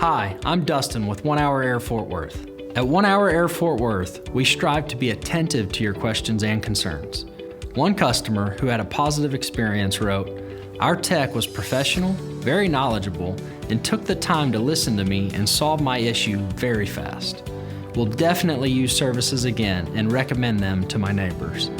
Hi, I'm Dustin with 1 Hour Air Fort Worth. At 1 Hour Air Fort Worth, we strive to be attentive to your questions and concerns. One customer who had a positive experience wrote, "Our tech was professional, very knowledgeable, and took the time to listen to me and solve my issue very fast. We'll definitely use services again and recommend them to my neighbors."